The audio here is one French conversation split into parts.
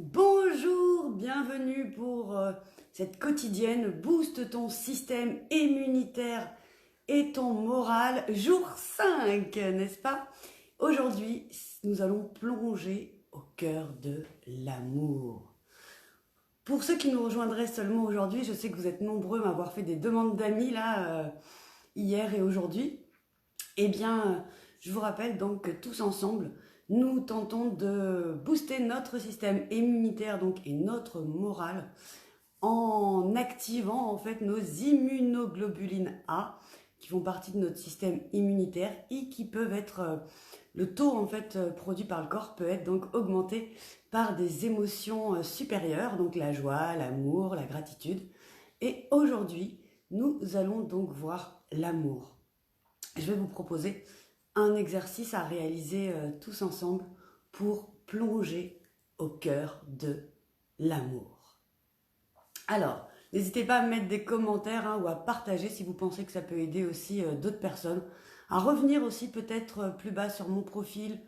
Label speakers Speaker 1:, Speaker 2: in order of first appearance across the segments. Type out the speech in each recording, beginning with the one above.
Speaker 1: Bonjour, bienvenue pour cette quotidienne Booste ton système immunitaire et ton moral, jour 5, n'est-ce pas? Aujourd'hui, nous allons plonger au cœur de l'amour. Pour ceux qui nous rejoindraient seulement aujourd'hui, je sais que vous êtes nombreux à m'avoir fait des demandes d'amis là, hier et aujourd'hui. Eh bien, je vous rappelle donc que tous ensemble, nous tentons de booster notre système immunitaire donc, et notre morale en activant en fait nos immunoglobulines A qui font partie de notre système immunitaire et qui peuvent être le taux en fait produit par le corps peut être donc augmenté par des émotions supérieures, donc la joie, l'amour, la gratitude. Et aujourd'hui, nous allons donc voir l'amour. Je vais vous proposer un exercice à réaliser tous ensemble pour plonger au cœur de l'amour. Alors, n'hésitez pas à mettre des commentaires ou à partager si vous pensez que ça peut aider aussi d'autres personnes, à revenir aussi peut-être plus bas sur mon profil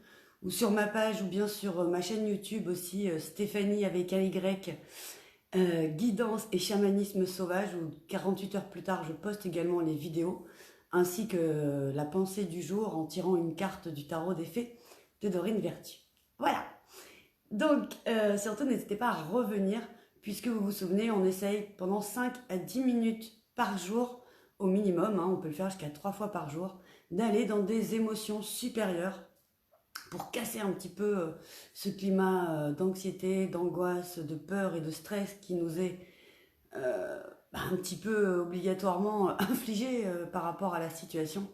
Speaker 1: ou sur ma page ou bien sur ma chaîne YouTube aussi, Stéphanie avec un Y, guidance et chamanisme sauvage, où 48 heures plus tard je poste également les vidéos ainsi que la pensée du jour en tirant une carte du tarot des fées de Dorine Vertu. Voilà. Donc, surtout, n'hésitez pas à revenir, puisque vous vous souvenez, on essaye pendant 5 à 10 minutes par jour, au minimum, on peut le faire jusqu'à 3 fois par jour, d'aller dans des émotions supérieures pour casser un petit peu ce climat d'anxiété, d'angoisse, de peur et de stress qui nous est un petit peu obligatoirement infligé par rapport à la situation.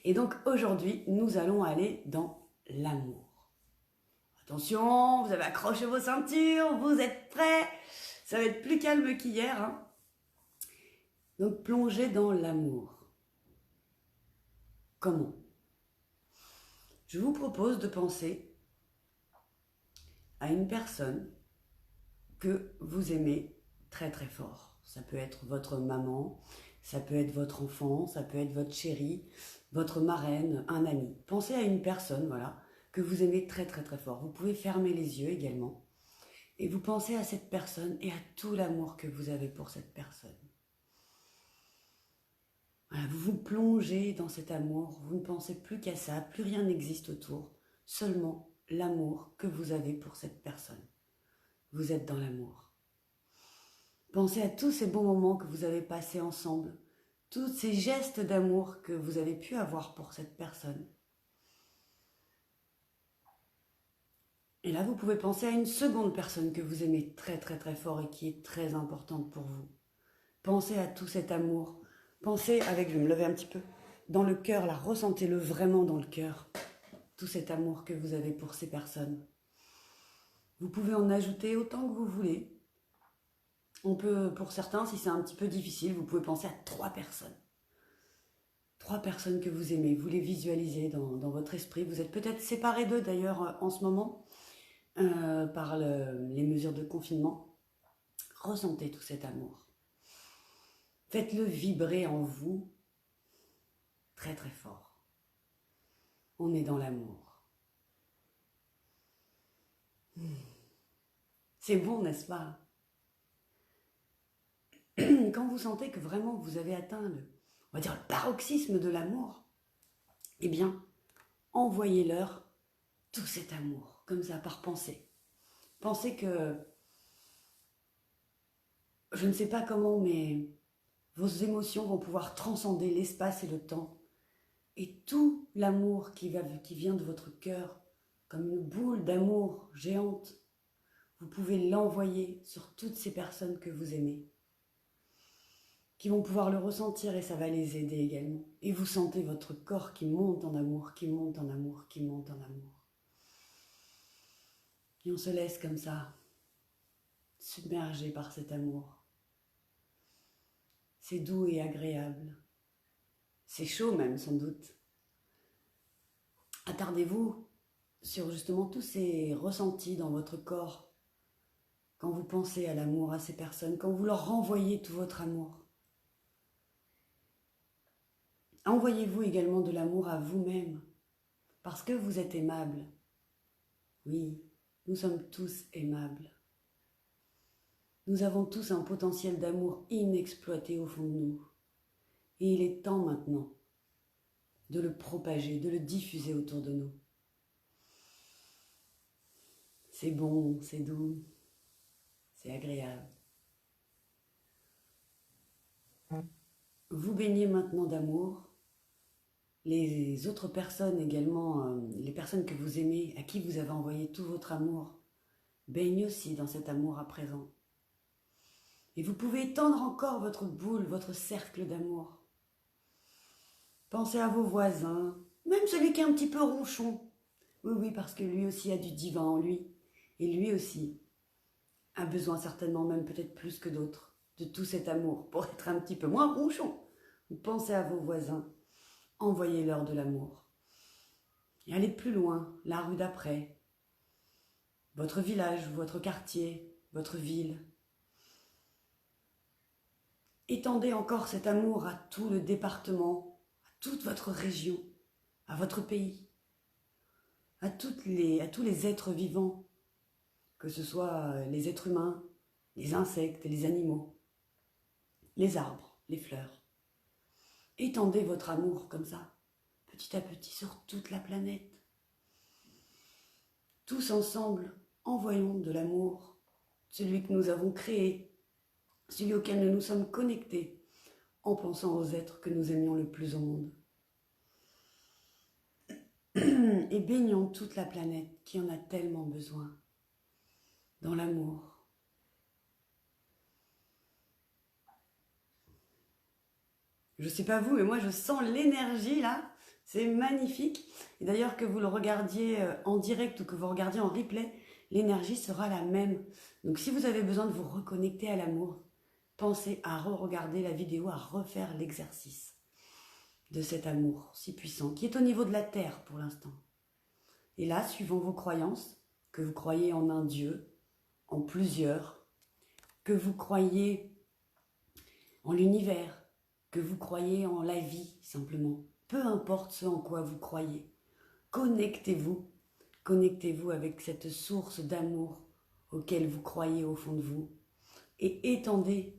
Speaker 1: Et donc aujourd'hui, nous allons aller dans l'amour. Attention, vous avez accroché vos ceintures, vous êtes prêts, ça va être plus calme qu'hier. Donc plongez dans l'amour. Comment? Je vous propose de penser à une personne que vous aimez très très fort. Ça peut être votre maman, ça peut être votre enfant, ça peut être votre chérie, votre marraine, un ami. Pensez à une personne, voilà, que vous aimez très très très fort. Vous pouvez fermer les yeux également. Et vous pensez à cette personne et à tout l'amour que vous avez pour cette personne. Voilà, vous vous plongez dans cet amour, vous ne pensez plus qu'à ça, plus rien n'existe autour, seulement l'amour que vous avez pour cette personne. Vous êtes dans l'amour. Pensez à tous ces bons moments que vous avez passés ensemble, tous ces gestes d'amour que vous avez pu avoir pour cette personne. Et là, vous pouvez penser à une seconde personne que vous aimez très très très fort et qui est très importante pour vous. Pensez à tout cet amour. Pensez avec, je vais me lever un petit peu, dans le cœur, là, ressentez-le vraiment dans le cœur, tout cet amour que vous avez pour ces personnes. Vous pouvez en ajouter autant que vous voulez. On peut, pour certains, si c'est un petit peu difficile, vous pouvez penser à 3 personnes. 3 personnes que vous aimez, vous les visualisez dans votre esprit. Vous êtes peut-être séparés d'eux d'ailleurs en ce moment par les mesures de confinement. Ressentez tout cet amour. Faites-le vibrer en vous très très fort. On est dans l'amour. C'est bon, n'est-ce pas? Quand vous sentez que vraiment vous avez atteint on va dire le paroxysme de l'amour, eh bien, envoyez-leur tout cet amour, comme ça, par pensée. Pensez que, je ne sais pas comment, mais vos émotions vont pouvoir transcender l'espace et le temps. Et tout l'amour qui vient de votre cœur, comme une boule d'amour géante, vous pouvez l'envoyer sur toutes ces personnes que vous aimez, qui vont pouvoir le ressentir et ça va les aider également. Et vous sentez votre corps qui monte en amour, qui monte en amour, qui monte en amour. Et on se laisse comme ça, submergé par cet amour. C'est doux et agréable. C'est chaud même, sans doute. Attardez-vous sur justement tous ces ressentis dans votre corps quand vous pensez à l'amour à ces personnes, quand vous leur renvoyez tout votre amour. Envoyez-vous également de l'amour à vous-même, parce que vous êtes aimable. Oui, Nous sommes tous aimables. Nous avons tous un potentiel d'amour inexploité au fond de nous. Et il est temps maintenant de le propager, de le diffuser autour de nous. C'est bon, c'est doux, c'est agréable. Vous baignez maintenant d'amour. Les autres personnes également, les personnes que vous aimez, à qui vous avez envoyé tout votre amour, baignent aussi dans cet amour à présent. Et vous pouvez étendre encore votre boule, votre cercle d'amour. Pensez à vos voisins, même celui qui est un petit peu ronchon. Oui, parce que lui aussi a du divin en lui. Et lui aussi a besoin certainement, même peut-être plus que d'autres, de tout cet amour pour être un petit peu moins ronchon. Pensez à vos voisins, envoyez-leur de l'amour. Et allez plus loin, la rue d'après, votre village, votre quartier, votre ville. Étendez encore cet amour à tout le département, à toute votre région, à votre pays, à tous les êtres vivants, que ce soit les êtres humains, les insectes, les animaux, les arbres, les fleurs. Étendez votre amour comme ça, petit à petit, sur toute la planète. Tous ensemble, envoyons de l'amour, celui que nous avons créé, celui auquel nous nous sommes connectés, en pensant aux êtres que nous aimions le plus au monde. Et baignons toute la planète qui en a tellement besoin, dans l'amour. Je ne sais pas vous, mais moi je sens l'énergie là, c'est magnifique. Et d'ailleurs que vous le regardiez en direct ou que vous regardiez en replay, l'énergie sera la même. Donc si vous avez besoin de vous reconnecter à l'amour, pensez à re-regarder la vidéo, à refaire l'exercice de cet amour si puissant, qui est au niveau de la terre pour l'instant. Et là, suivant vos croyances, que vous croyez en un Dieu, en plusieurs, que vous croyez en l'univers, que vous croyez en la vie simplement, peu importe ce en quoi vous croyez, connectez-vous avec cette source d'amour auquel vous croyez au fond de vous et étendez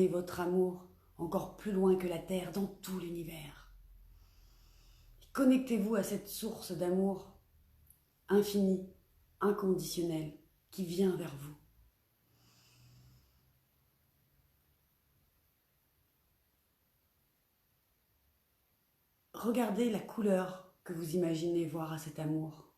Speaker 1: votre amour encore plus loin que la terre, dans tout l'univers. Connectez-vous à cette source d'amour infini, inconditionnel, qui vient vers vous. Regardez la couleur que vous imaginez voir à cet amour.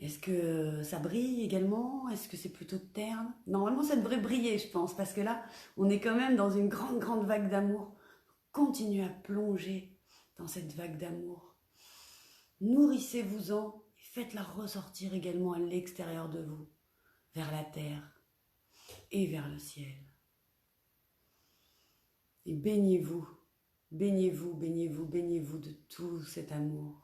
Speaker 1: Est-ce que ça brille également? Est-ce que c'est plutôt terne? Normalement, ça devrait briller, je pense, parce que là, on est quand même dans une grande, grande vague d'amour. Continuez à plonger dans cette vague d'amour. Nourrissez-vous-en et faites-la ressortir également à l'extérieur de vous, vers la terre et vers le ciel. Et baignez-vous, baignez-vous, baignez-vous, baignez-vous de tout cet amour.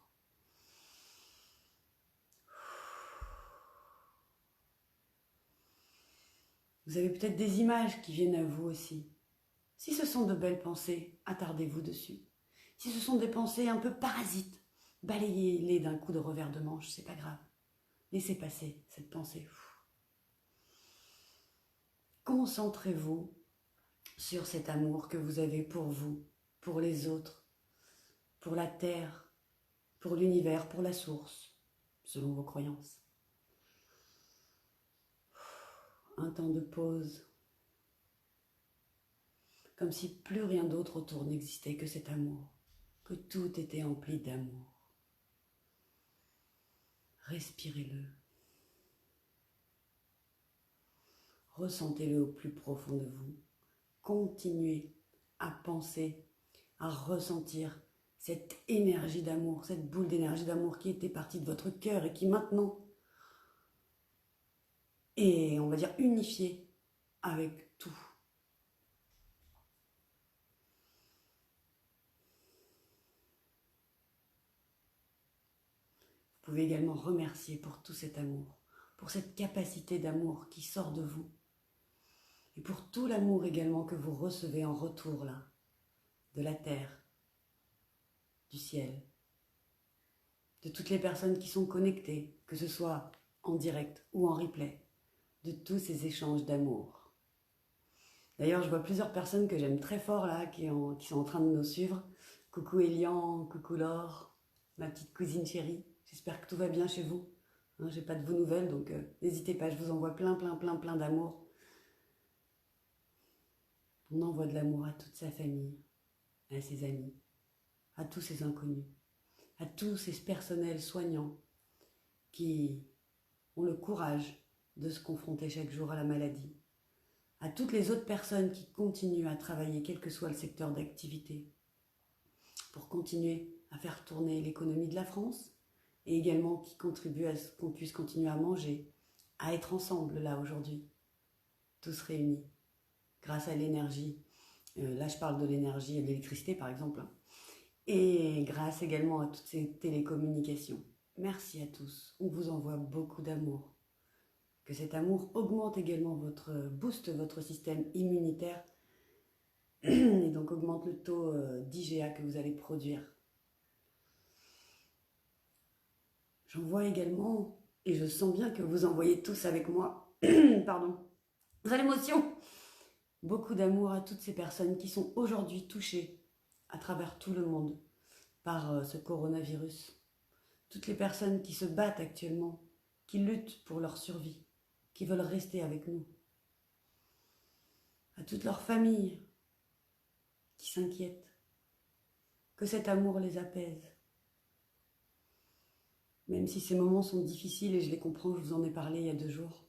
Speaker 1: Vous avez peut-être des images qui viennent à vous aussi. Si ce sont de belles pensées, attardez-vous dessus. Si ce sont des pensées un peu parasites, balayez-les d'un coup de revers de manche, c'est pas grave. Laissez passer cette pensée. Concentrez-vous sur cet amour que vous avez pour vous, pour les autres, pour la terre, pour l'univers, pour la source, selon vos croyances. Un temps de pause, comme si plus rien d'autre autour n'existait que cet amour, que tout était empli d'amour. Respirez-le. Ressentez-le au plus profond de vous. Continuez à penser, à ressentir cette énergie d'amour, cette boule d'énergie d'amour qui était partie de votre cœur et qui maintenant est, on va dire, unifiée avec tout. Vous pouvez également remercier pour tout cet amour, pour cette capacité d'amour qui sort de vous et pour tout l'amour également que vous recevez en retour là, de la terre, du ciel, de toutes les personnes qui sont connectées, que ce soit en direct ou en replay, de tous ces échanges d'amour. D'ailleurs, je vois plusieurs personnes que j'aime très fort là, qui sont en train de nous suivre. Coucou Elian, coucou Laure, ma petite cousine chérie. J'espère que tout va bien chez vous. Hein, j'ai pas de vos nouvelles, donc n'hésitez pas, je vous envoie plein d'amour. On envoie de l'amour à toute sa famille, à ses amis, à tous ses inconnus, à tous ces personnels soignants qui ont le courage de se confronter chaque jour à la maladie, à toutes les autres personnes qui continuent à travailler, quel que soit le secteur d'activité, pour continuer à faire tourner l'économie de la France et également qui contribuent à ce qu'on puisse continuer à manger, à être ensemble là aujourd'hui, tous réunis, grâce à l'énergie. Là, je parle de l'énergie et de l'électricité par exemple, hein, et grâce également à toutes ces télécommunications. Merci à tous, on vous envoie beaucoup d'amour. Que cet amour augmente également booste votre système immunitaire et donc augmente le taux d'IgA que vous allez produire. J'en vois également, et je sens bien que vous en voyez tous avec moi, pardon, vous avez l'émotion. Beaucoup d'amour à toutes ces personnes qui sont aujourd'hui touchées à travers tout le monde par ce coronavirus. Toutes les personnes qui se battent actuellement, qui luttent pour leur survie, qui veulent rester avec nous. À toute leur famille qui s'inquiètent. Que cet amour les apaise. Même si ces moments sont difficiles et je les comprends, je vous en ai parlé il y a 2 jours.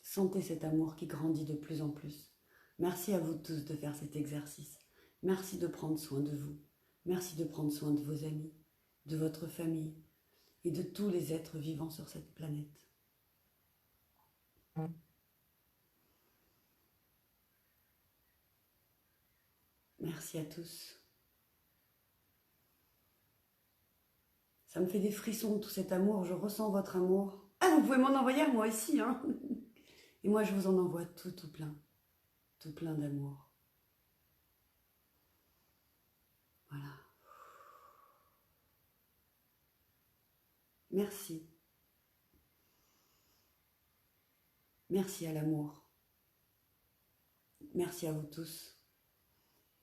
Speaker 1: Sentez cet amour qui grandit de plus en plus. Merci à vous tous de faire cet exercice. Merci de prendre soin de vous. Merci de prendre soin de vos amis, de votre famille et de tous les êtres vivants sur cette planète. Merci à tous. Ça me fait des frissons, tout cet amour. Je ressens votre amour. Ah, vous pouvez m'en envoyer à moi aussi, hein. Et moi, je vous en envoie tout plein d'amour. Voilà. Merci. Merci à l'amour. Merci à vous tous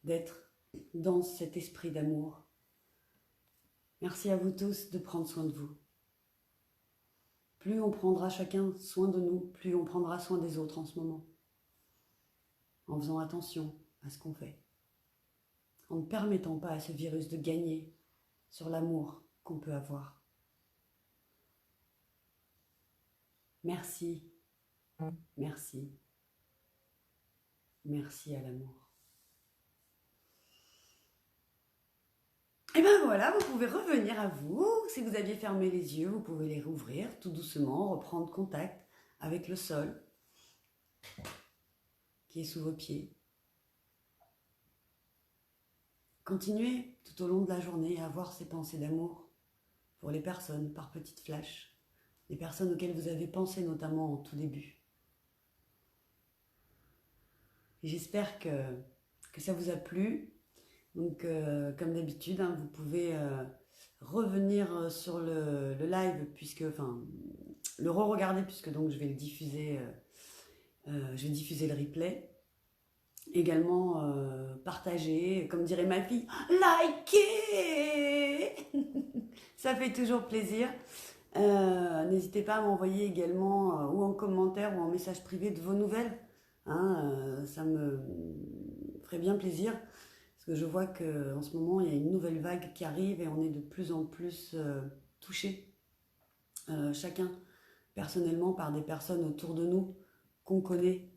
Speaker 1: d'être dans cet esprit d'amour. Merci à vous tous de prendre soin de vous. Plus on prendra chacun soin de nous, plus on prendra soin des autres en ce moment. En faisant attention à ce qu'on fait. En ne permettant pas à ce virus de gagner sur l'amour qu'on peut avoir. Merci. Merci. Merci à l'amour. Et bien voilà, vous pouvez revenir à vous. Si vous aviez fermé les yeux, vous pouvez les rouvrir tout doucement, reprendre contact avec le sol qui est sous vos pieds. Continuez tout au long de la journée à avoir ces pensées d'amour pour les personnes par petites flashs, les personnes auxquelles vous avez pensé notamment en tout début. Et j'espère que ça vous a plu. Donc, comme d'habitude, hein, vous pouvez revenir sur le live, le re-regarder, puisque donc je vais le diffuser, je vais diffuser le replay. Également, partager, comme dirait ma fille, likez. Ça fait toujours plaisir. N'hésitez pas à m'envoyer également, ou en commentaire, ou en message privé de vos nouvelles. Hein, ça me ferait bien plaisir. Parce que je vois qu'en ce moment, il y a une nouvelle vague qui arrive et on est de plus en plus touchés, chacun personnellement, par des personnes autour de nous qu'on connaît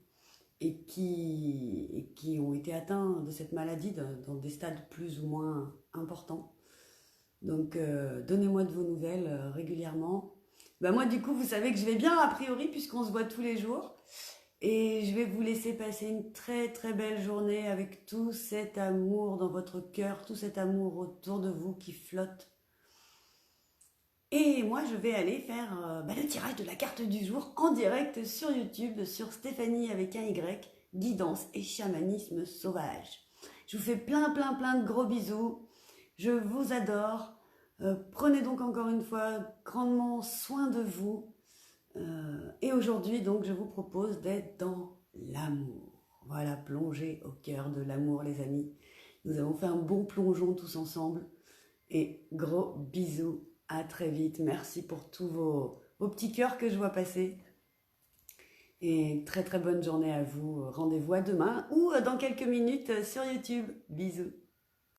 Speaker 1: et qui ont été atteints de cette maladie dans des stades plus ou moins importants. Donc, donnez-moi de vos nouvelles régulièrement. Ben moi, du coup, vous savez que je vais bien a priori puisqu'on se voit tous les jours. Et je vais vous laisser passer une très très belle journée avec tout cet amour dans votre cœur, tout cet amour autour de vous qui flotte. Et moi, je vais aller faire le tirage de la carte du jour en direct sur YouTube, sur Stéphanie avec un Y, guidance et chamanisme sauvage. Je vous fais plein de gros bisous. Je vous adore. Prenez donc encore une fois grandement soin de vous. Et aujourd'hui, donc, je vous propose d'être dans l'amour. Voilà, plonger au cœur de l'amour, les amis. Nous avons fait un bon plongeon tous ensemble. Et gros bisous, à très vite. Merci pour tous vos petits cœurs que je vois passer. Et très très bonne journée à vous. Rendez-vous à demain ou dans quelques minutes sur YouTube. Bisous.